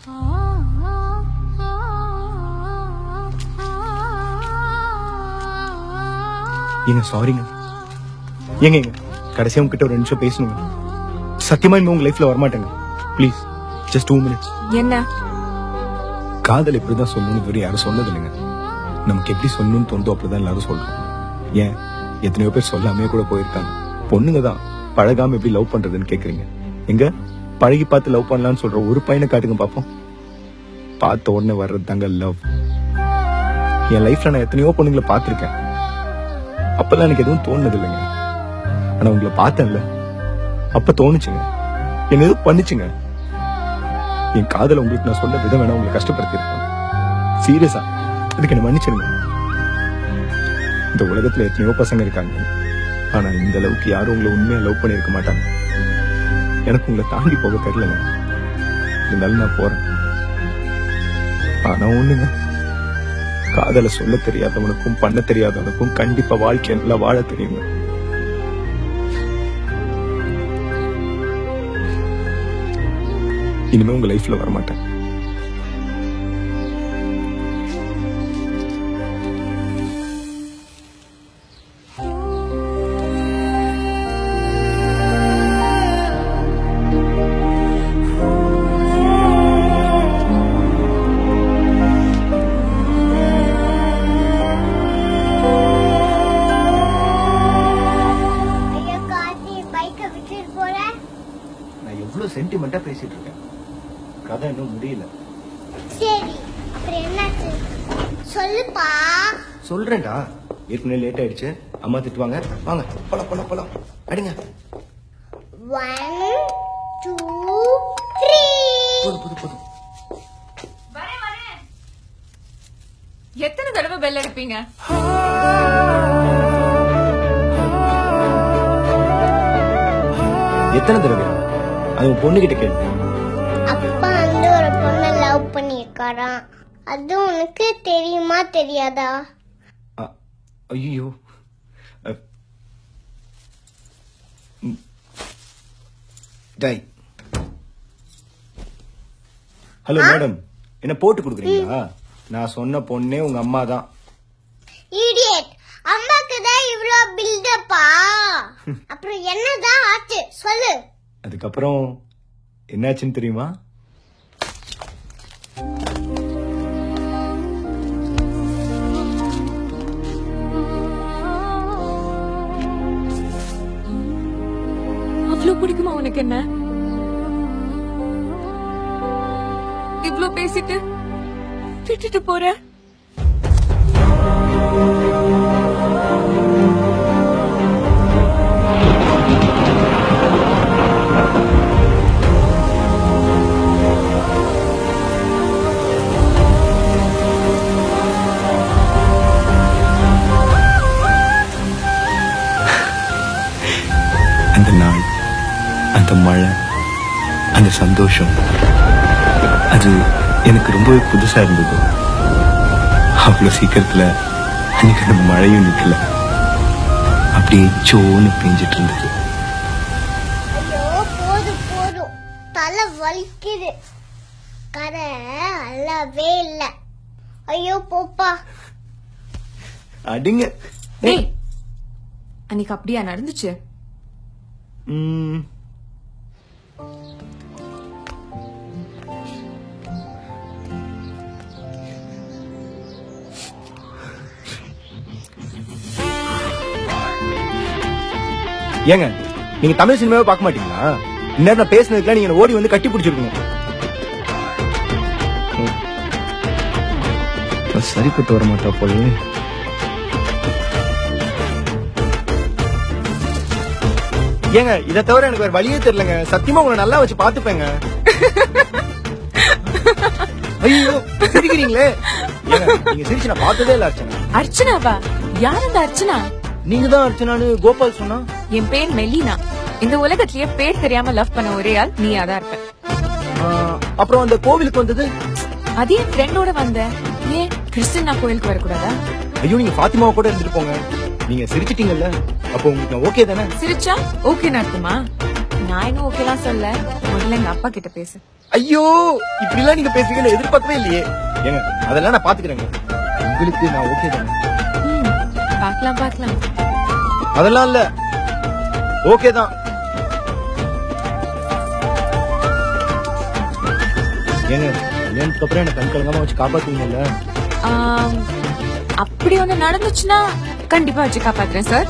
ஏங்க சாரிங்க. ஏங்க கடைசியா உங்ககிட்ட ஒரு நிமிஷம் பேசணுங்க. சத்தியமா இனிமே உங்க லைஃப்ல வரமாட்டேங்க. Please just 2 minutes. என்ன காதல் இப்படிதான் சொல்லணும்னு வேற யாரும் சொன்னது இல்லைங்க. நமக்கு எப்படி சொல்லணும்னு தோணுதோ அப்படிதான் எல்லாரும் சொல்றோம். ஏன் எத்தனையோ பேர் சொல்லாமே கூட போயிருக்காங்க. பொண்ணுங்க தான் பழகாம எப்படி லவ் பண்றதுன்னு கேக்குறீங்க. எங்க பழகி பார்த்து லவ் பண்ணலாம்னு சொல்ற ஒரு பையனை காட்டுங்க பாப்போம். பார்த்த உடனே வர்றது தாங்க லவ். என் லைஃப்ல நான் எத்தனையோ பொண்ணுங்களை பார்த்திருக்கேன். அப்பெல்லாம் எனக்கு எதுவும் தோணுது இல்லைங்க. ஆனா உங்களை பார்த்தேன்ல, அப்ப தோணுச்சுங்க. என்ன எதுவும் பண்ணுச்சுங்க. என் காதல உங்களுக்கு நான் சொல்ல விதம் வேணா உங்களை கஷ்டப்படுத்திருப்பேன். சீரியஸா இதுக்கு என்ன மன்னிச்சிருங்க. இந்த உலகத்துல எத்தனையோ பசங்க இருக்காங்க. ஆனா இந்த அளவுக்கு யாரும் உங்களை உண்மையா லவ் பண்ணிருக்க மாட்டாங்க. எனக்கு உங்களை தாண்டி போக தெரியலங்க. இருந்தாலும் நான் போறேன். ஆனா ஒண்ணுங்க, காதலை சொல்ல தெரியாதவனுக்கும் பண்ண தெரியாதவனுக்கும் கண்டிப்பா வாழ்க்கை நல்லா வாழ தெரியுங்க. இனிமே உங்க லைஃப்ல வரமாட்டேன். சென்டிமெண்டா பேசிட்டு இருக்கேன். கதை இன்னும் முடியல. சரி, அப்புறம் என்னாச்சு சொல்லுப்பா. சொல்றேன்டா. ஏற்கனவே லேட் ஆயிடுச்சு. அம்மா திட்டுவாங்க. வாங்க போலாம் போலாம் போலாம். அடிங்க. 1 2 3. போதும். வரேன். எத்தனை தடவை பெல் அடிப்பீங்க? எத்தனை தடவை? அது பொண்ணுகிட்ட கேளு. அப்பா வந்து ஒரு பொண்ணை லவ் பண்ணிருக்காராம். அது உனக்கு தெரியுமா தெரியாதா? ஐயோ, டேய். ஹலோ மேடம், என்ன போட்டு கொடுக்குறீங்களா? நான் சொன்ன பொண்ணே உங்க அம்மா தான். இடியட், அம்மாக்கு தான் இவ்ளோ பில்டப்பா. அப்புறம் என்னதான் ஆச்சு சொல்லு. அதுக்கப்புறம் என்னாச்சுன்னு தெரியுமா? அவ்வளவு பிடிக்குமா உனக்கு? என்ன இவ்ளோ பேசிட்டு விட்டுட்டு போற? அந்த நாள், அந்த மழை, அந்த சந்தோஷம், அது எனக்கு ரொம்பவே புதுசா இருந்தது. அவ்வளவு சீக்கிரத்துல அன்னைக்கு அந்த மழையும் நிக்கல. அப்படியே சோன்னு பெஞ்சிட்டு இருந்தது. ஐயோ போதும், தலை வலிக்குது. கதை அல்லவே இல்ல. ஐயோ போப்பா. அடிங்க. அன்னைக்கு அப்படியா நடந்துச்சு? ஏங்க, நீங்க தமிழ் சினிமாவே பார்க்க மாட்டீங்களா? இன்னும் நான் பேசினதுக்குலாம் நீங்க ஓடி வந்து கட்டி பிடிச்சிருக்கணும். சரிப்பட்டு வர மாட்டா போல. ஏங்க, இதை தவிர எனக்கு வேற வழியே தெரியலங்க. சத்தியமா உங்களை நல்லா வச்சு பாத்துப்பேங்க. ஐயோ சிரிக்கிறீங்களே. நீங்க சிரிச்சு நான் பார்த்ததே இல்ல. அர்ச்சனாவா? யார் அந்த அர்ச்சனா? நீங்க தான் அர்ச்சனான்னு கோபால் சொன்னா. என் பேர் மெலினா. இந்த உலகத்திலேயே பேர் தெரியாம லவ் பண்ண ஒரே ஆள் நீயா தான் இருப்ப. அப்புறம் அந்த கோவிலுக்கு வந்தது? அதே ஃப்ரெண்டோட வந்த. ஏன் கிறிஸ்டினா கோயிலுக்கு வரக்கூடாதா? ஐயோ, நீங்க பாத்திமாவை கூட இருந்துட்டு போங்க. நீங்க சிரிச்சிட்டீங்கல்ல, அப்போ உங்களுக்கு ஓகே தானே? சிரிச்சா ஓகே நடக்குமா? நான் இன்னும் ஓகேலாம் சொல்ல. முதல்ல எங்க அப்பா கிட்ட பேசு. ஐயோ இப்படி எல்லாம் நீங்க பேசுவீங்கன்னு எதிர்பார்க்கவே இல்லையே. ஏங்க அதெல்லாம் நான் பாத்துக்கிறேங்க. உங்களுக்கு நான் ஓகே தானே? பாக்கலாம் பாக்கலாம். அதெல்லாம் இல்ல, ஓகே தான். ஏங்க கல்யாணத்துக்கு அப்புறம் எனக்கு கண் கலங்காம வச்சு காப்பாத்துவீங்கல்ல? அப்படி ஒண்ணு நடந்துச்சுன்னா கண்டிப்பா வச்சு காப்பாத்துறேன் சார்.